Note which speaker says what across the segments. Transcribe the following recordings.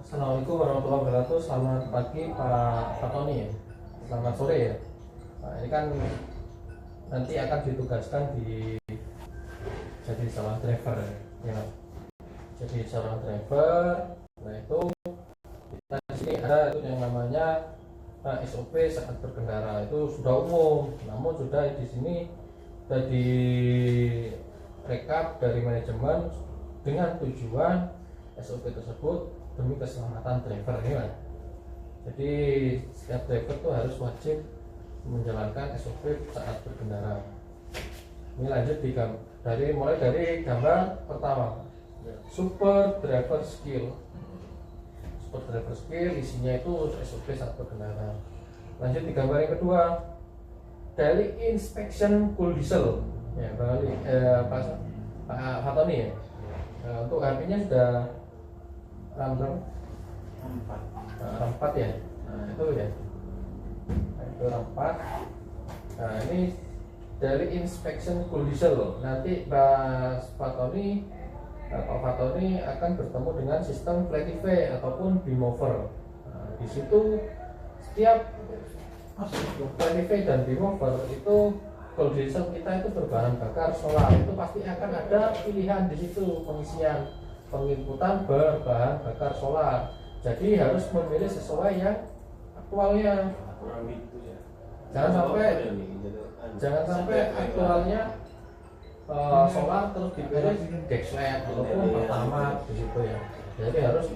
Speaker 1: Assalamualaikum warahmatullahi wabarakatuh. Selamat pagi Pak Tony ya. Selamat sore ya. Nah, ini kan nanti akan ditugaskan jadi seorang driver ya. Jadi seorang driver. Nah itu kita di sini ada yang namanya SOP saat berkendara, itu sudah umum. Namun sudah di sini sudah di rekap dari manajemen dengan tujuan SOP tersebut demi keselamatan driver ini lah. Jadi setiap driver itu harus wajib menjalankan SOP saat berkendara. Ini lanjut mulai dari gambar pertama, super driver skill. Super driver skill isinya itu SOP saat berkendara. Lanjut di gambar yang kedua, daily inspection cool diesel. Ya, Pak Tony ya. Untuk HP-nya sudah RAM berapa? 4 ya. Nah, itu ya. Itu RAM 4. Nah, ini dari inspection cool diesel. Nanti Pak Tony akan bertemu dengan sistem Flatify ataupun Beamover. Nah, di situ setiap Flatify dan Beamover itu cool diesel kita itu berbahan bakar solar, itu pasti akan ada pilihan di situ penginputan berbahan bakar solar. Jadi harus memilih sesuai yang aktualnya. Jangan sampai aktualnya solar terus dipilih Dexlet ataupun pertama di situ ya. Jadi harus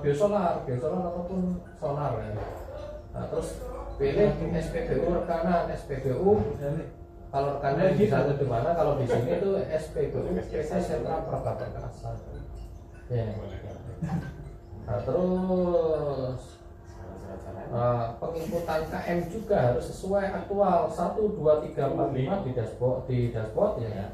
Speaker 1: biosolar ataupun solar ya. Nah, terus pilih SPBU rekanan. SPBU kalau rekanan di satu di mana, kalau di sini itu SPBU PT Sentra Perba Perkasa ya. Nah, terus penginputan KM juga harus sesuai aktual 1, 2, 3, 4, 5 di dashboard ya.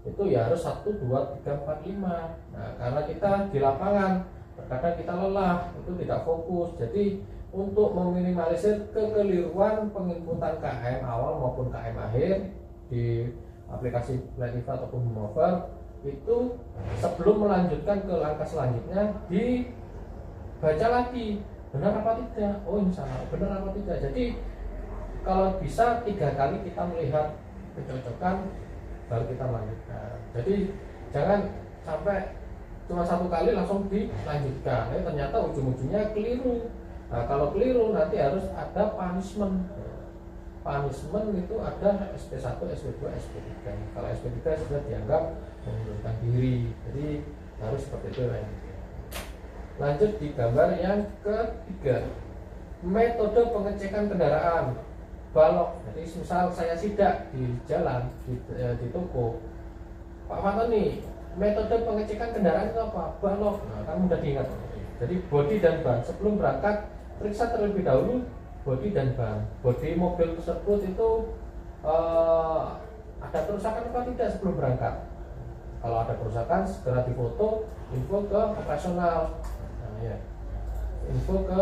Speaker 1: Itu ya harus 1, 2, 3, 4, 5. Nah, karena kita di lapangan terkadang kita lelah, itu tidak fokus. Jadi untuk meminimalisir kekeliruan penginputan KM awal maupun KM akhir di aplikasi Flatify ataupun Beamover, itu sebelum melanjutkan ke langkah selanjutnya dibaca lagi benar apa tidak. Oh ini salah, benar apa tidak. Jadi kalau bisa 3 kali kita melihat kecocokan baru kita lanjutkan. Jadi jangan sampai cuma 1 kali langsung dilanjutkan. Ternyata ujung-ujungnya keliru. Nah, kalau keliru nanti harus ada punishment. Punishment itu ada SP1, SP2, SP3. Kalau SP3 sudah dianggap mengundurkan diri. Jadi harus seperti itu ya. Lanjut di gambar yang ketiga, metode pengecekan kendaraan balok. Jadi misal saya sidak di jalan di toko, Pak Fatoni, metode pengecekan kendaraan itu apa? Balok. Nah, kamu udah diingat. Jadi bodi dan ban sebelum berangkat periksa terlebih dahulu bodi dan ban. Bodi mobil tersebut itu ada kerusakan apa tidak sebelum berangkat. Kalau ada kerusakan segera difoto, info ke operasional. Nah, ya. Info ke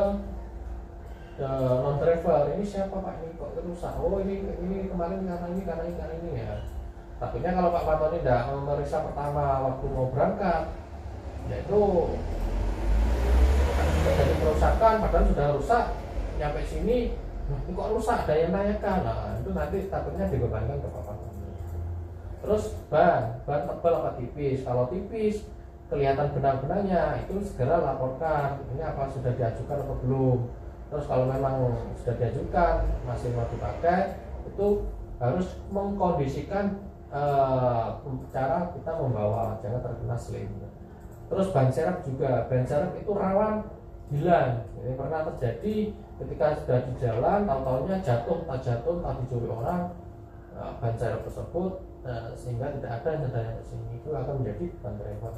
Speaker 1: non driver. Ini siapa Pak? Ini kok rusak? Oh ini kemarin karena ini ya. Takutnya kalau Pak Fatoni tidak memeriksa pertama waktu mau berangkat, yaitu terjadi kerusakan padahal sudah rusak, nyampe sini ini kok rusak, ada yang tanyakan. Nah itu nanti takutnya dibebankan ke Pak Fatoni. Terus ban tebal apa tipis? Kalau tipis kelihatan benang-benangnya, itu segera laporkan ini apa sudah diajukan atau belum. Terus kalau memang sudah diajukan masih mau dipakai, itu harus mengkondisikan cara kita membawa, jangan terkena sling. Terus ban serep juga, ban serep itu rawan hilang. Ini pernah terjadi ketika sudah di jalan, tahu-tahunya jatuh, tak dicuri orang, ban serep tersebut sehingga tidak ada yang ada di sini, itu akan menjadi ban driver.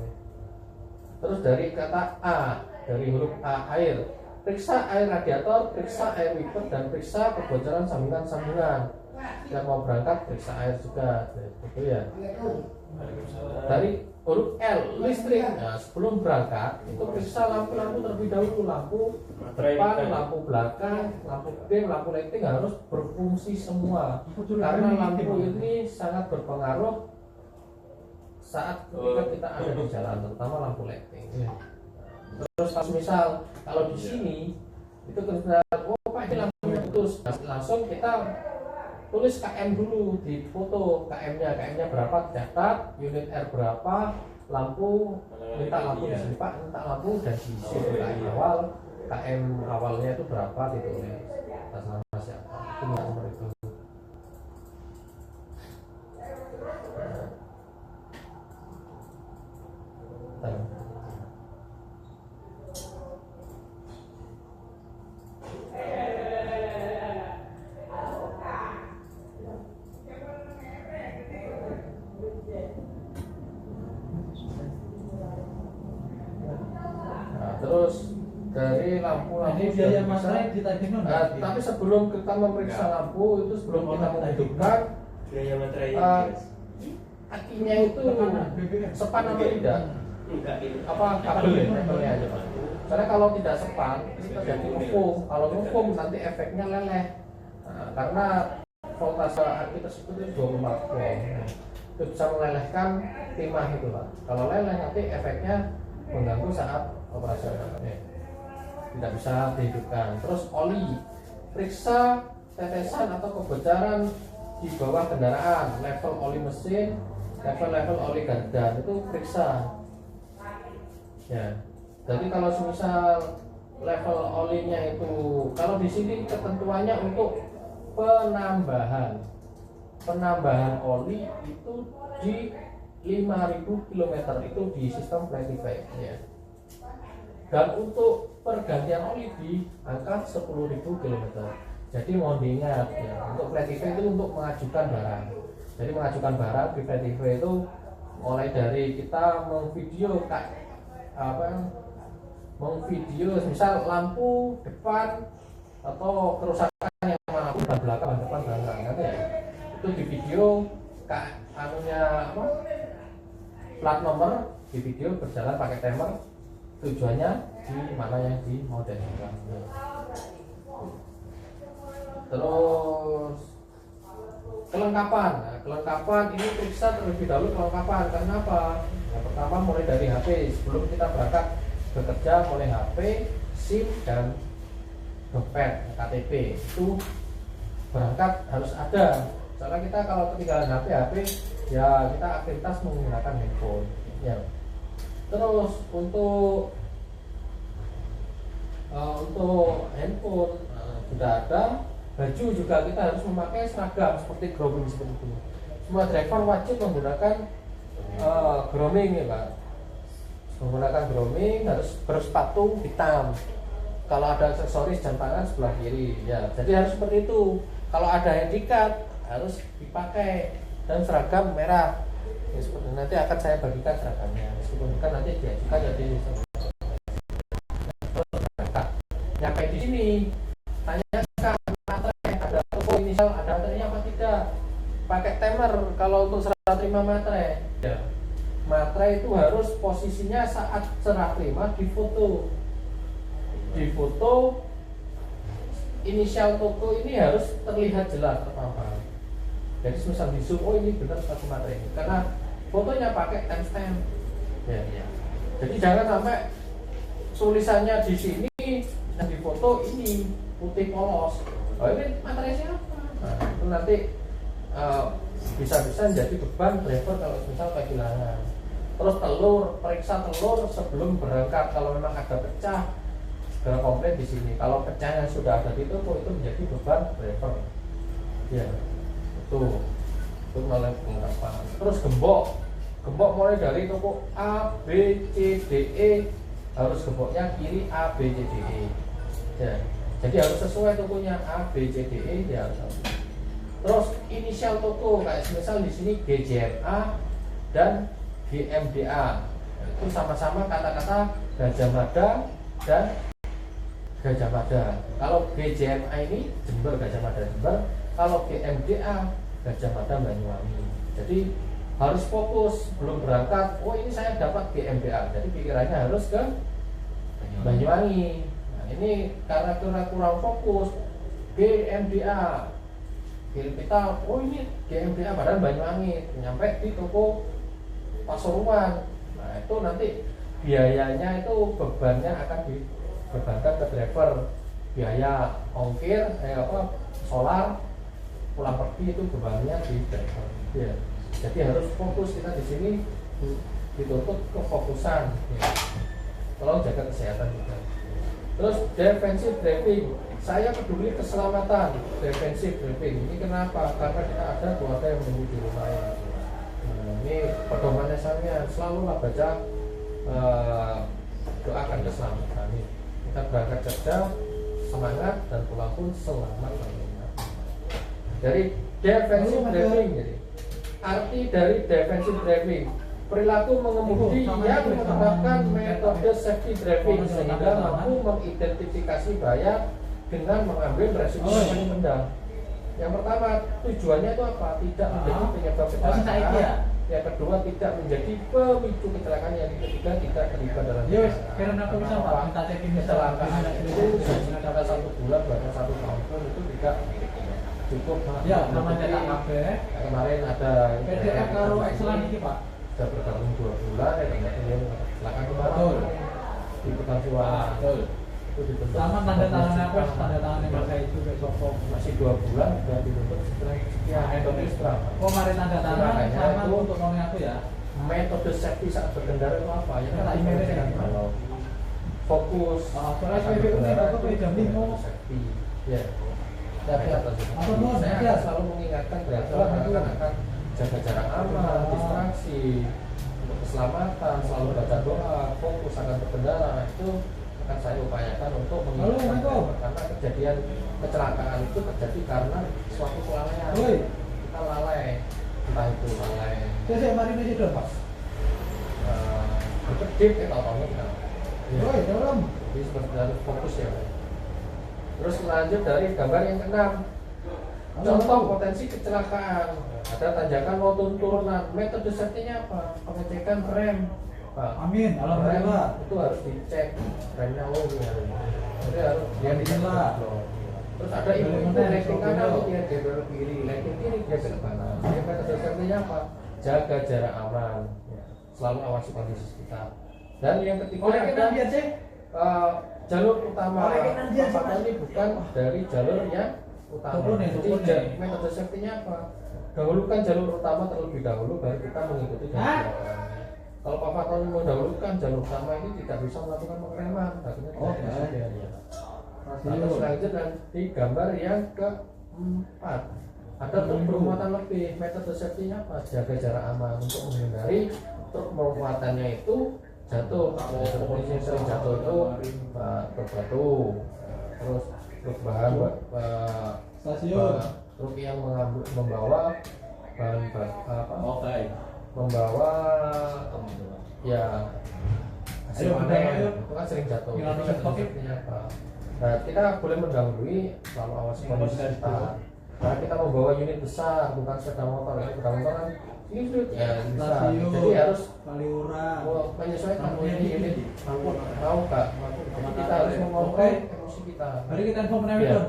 Speaker 1: Terus dari kata A, dari huruf A, air, periksa air radiator, periksa air wiper, dan periksa kebocoran sambungan. Yang mau berangkat periksa air juga, gitu ya. Dari huruf L, listrik. Nah, sebelum berangkat itu periksa lampu-lampu terlebih dahulu, lampu depan, lampu belakang, lampu dim, lampu lighting harus berfungsi semua. Karena lampu ini sangat berpengaruh saat ketika kita ada di jalan, terutama lampu lighting. Terus kalau di sini itu kita oh Pak ini lampunya putus, langsung kita tulis KM dulu di foto KM-nya berapa, catat unit R berapa, lampu minta lampu di sini Pak, minta lampu dan diisi KM awal, KM awalnya itu berapa ditulis atas nama siapa, itu nomor itu. Terus dari lampu-lampu
Speaker 2: ini biaya materai ditagihkan
Speaker 1: tapi sebelum kita memeriksa lampu itu sebelum kita menghidupkan
Speaker 3: biaya materai
Speaker 1: akinya itu sepan atau tidak?
Speaker 3: enggak ini
Speaker 1: Apa kabelnya aja Pak? Karena kalau tidak sepan itu terjadi ngepung. Kalau ngepung nanti efeknya leleh. Nah, karena voltase aki tersebut itu 24 volt. Itu bisa melelehkan timah itu Pak. Kalau leleh nanti efeknya mengganggu saat operasional. Tidak bisa dihidupkan. Terus oli, periksa tetesan atau kebocoran di bawah kendaraan, level oli mesin, level oli gardan itu periksa. Ya. Jadi kalau misal level olinya itu, kalau di sini ketentuannya untuk penambahan oli itu di 5.000 km itu di sistem Platify ya. Dan untuk pergantian oli di angka 10.000 km. Jadi mohon diingat ya, untuk Platify itu untuk mengajukan barang. Jadi mengajukan barang di Platify itu mulai dari kita mengvideo misal lampu depan atau kerusakan yang manapun ban belakang, ban depan, belakang ya. Itu di video plat nomor di video berjalan pakai timer, tujuannya di mana yang dimodifikasi. Terus kelengkapan ini periksa terlebih dahulu kelengkapan. Karena apa? Yang pertama mulai dari HP sebelum kita berangkat bekerja, mulai HP, SIM dan dompet, KTP itu berangkat harus ada. Soalnya kita kalau ketinggalan HP ya kita aktivitas menggunakan handphone ya. Terus untuk handphone sudah ada, baju juga kita harus memakai seragam seperti grooming seperti itu. Semua driver wajib menggunakan grooming ya Pak. Menggunakan grooming, harus bersepatu hitam. Kalau ada aksesoris jam tangan sebelah kiri ya. Jadi harus seperti itu. Kalau ada handicap harus dipakai dan seragam merah. Ya, seperti nanti akan saya bagikan seragamnya. Meskipun bukan nanti diajukan jadi nyampe di sini tanyakan materai, ada toko inisial, ada materinya apa tidak, pakai timer. Kalau untuk serah terima materai ya, materai itu harus posisinya saat serah terima difoto inisial toko ini harus terlihat jelas terpampang. Jadi misal di zoom, oh ini benar satu materai ini, karena fotonya pakai timestamp ya. Jadi jangan sampai tulisannya di sini yang di foto ini putih polos, oh ini materai siapa. Nah, itu nanti bisa jadi beban driver kalau misal kehilangan. Terus periksa telur sebelum berangkat. Kalau memang ada pecah, segera komplain di sini. Kalau pecahnya sudah ada di toko, itu menjadi beban driver. Ya, itu mulai pengungkapan. Terus gembok mulai dari toko A, B, C, D, E, harus gemboknya kiri A, B, C, D, E. Ya, jadi harus sesuai tokonya A, B, C, D, E ya harus. Terus inisial toko kayak misal di sini GJMA dan GMDA, itu sama-sama kata-kata Gajah Mada dan Gajah Mada. Kalau GJMA ini Jember, Gajah Mada Jember. Kalau GMDA Gajah Mada Banyuwangi. Jadi harus fokus belum berangkat. Oh ini saya dapat GMDA, jadi pikirannya harus ke Banyuwangi. Nah, ini karena kurang fokus GMDA. Kita, oh ini GMDA padahal Banyuwangi, nyampe di toko Pasuruan. Nah itu nanti biayanya itu bebannya akan dibebankan ke driver, biaya ongkir solar pulang pergi itu bebannya di driver ya. Jadi harus fokus kita di sini, dituntut kefokusan ya. Tolong jaga kesehatan juga. Terus defensive driving, saya peduli keselamatan. Defensive driving ini kenapa? Karena kita ada keluarga yang menunggu di rumah ya. Ini pedomannya saya selalulah baca doakan keselamatan. Kita berangkat kerja semangat dan pulang pun selamat. Dari defensive driving, jadi arti dari defensive driving, perilaku mengemudi yang menerapkan metode safety driving sehingga mampu mengidentifikasi bahaya dengan mengambil resiko yang rendah. Yang pertama, tujuannya itu apa? Tidak menjadi penyebab kecelakaan. Yang kedua, tidak menjadi pemicu kecelakaan. Yang ketiga, tidak terlibat dalam kecelakaan. Itu secara 1 bulan bahkan 1 tahun pun itu tidak cukup.
Speaker 2: Ya, namanya
Speaker 1: kemarin ada
Speaker 2: PDF kalau Excel ini Pak.
Speaker 1: Sudah bergabung 2 bulan ya, kemudian kecelakaan kemarin di Pekanbaru. Itu dituntut
Speaker 2: Sama tanda tangan apa? Tanda tangannya Mas itu besok
Speaker 1: masih 2 bulan sudah dituntut setelah sekian metode berapa?
Speaker 2: Oh, mari tanda tangan sama
Speaker 1: itu
Speaker 2: untuk nolnya aku ya.
Speaker 1: Metode safety saat berkendara itu apa? Ya
Speaker 2: Kata
Speaker 1: kan
Speaker 2: emailnya
Speaker 1: kan
Speaker 2: kan?
Speaker 1: kalau fokus
Speaker 2: soalnya
Speaker 1: saat
Speaker 2: SPBU ini
Speaker 1: berkendara
Speaker 2: aku
Speaker 1: itu
Speaker 2: jam 5.
Speaker 1: metode safety. Ya. Tapi saya akan selalu mengingatkan driver akan jaga jarak aman, distraksi, untuk keselamatan, selalu baca doa, fokus akan berkendara. Itu akan saya upayakan untuk mengingatkan karena kejadian kecelakaan itu terjadi karena suatu kelalaian. Kita lalai, entah itu lalai
Speaker 2: Saya mari aja dong Pak.
Speaker 1: berkedip kita tahu kan.
Speaker 2: Dalam.
Speaker 1: Jadi seperti harus fokus ya. Terus lanjut dari gambar yang ke-6. Contoh potensi kecelakaan. Ada tanjakan maupun turunan. Metode safety-nya apa? Pengecekan rem. Pak.
Speaker 2: Amin. Alhamdulillah.
Speaker 1: Itu harus dicek remnya ya. Jadi harus dia
Speaker 2: Alhamdulillah.
Speaker 1: Terus ada ibu lighting kanan dia belok kiri, lighting kiri dia belok kanan. Jadi metode safety-nya apa? Jaga jarak aman. Ya. Selalu awasi kondisi sekitar. Dan yang ketiga ada jalur utama. Apakah ini bukan dari jalur yang utama? Jadi metode safety-nya apa? Dahulukan jalur utama terlebih dahulu baru kita mengikuti jalur belakang. Kalau Pak Fatoni mendahulukan jalur utama ini tidak bisa melakukan pengereman, akhirnya tidak bisa ya. Lalu selanjutnya di gambar yang ke-4 ada truk bermuatan lebih. Metode safety-nya apa? Jaga jarak aman untuk menghindari truk bermuatannya itu jatuh. Seperti yang sering jatuh itu truk batu, terus truk bahan
Speaker 2: Stasiun.
Speaker 1: truk yang membawa bahan membawa ya hasil panen itu kan sering jatuh. Itu apa? Nah, kita boleh mendahului selalu awasi kondisi kita. Karena kita membawa unit besar, bukan sepeda motor. Ya, sepeda motor kan ini ya bisa. Jadi harus menyesuaikan unit mau nggak. Jadi kita harus mengontrol emosi kita.
Speaker 2: Mari kita info menewit.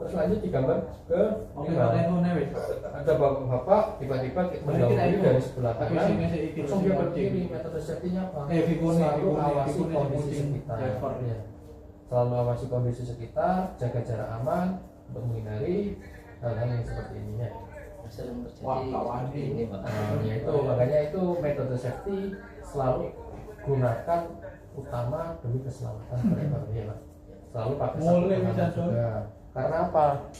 Speaker 1: Terus lanjut di gambar ke ada bapak-bapak tiba-tiba mendahului dari sebelah kanan langsung dia berdiri. Metode safety-nya apa? Selalu awasi kondisi sekitar ya. Selalu awasi kondisi sekitar, jaga jarak aman untuk menghindari hal-hal yang seperti ini ya.
Speaker 4: Sering terjadi ini Pak.
Speaker 1: Itu makanya itu metode safety selalu gunakan utama demi keselamatan driver ya Pak. Selalu pakai satu tangan juga. Karena apa?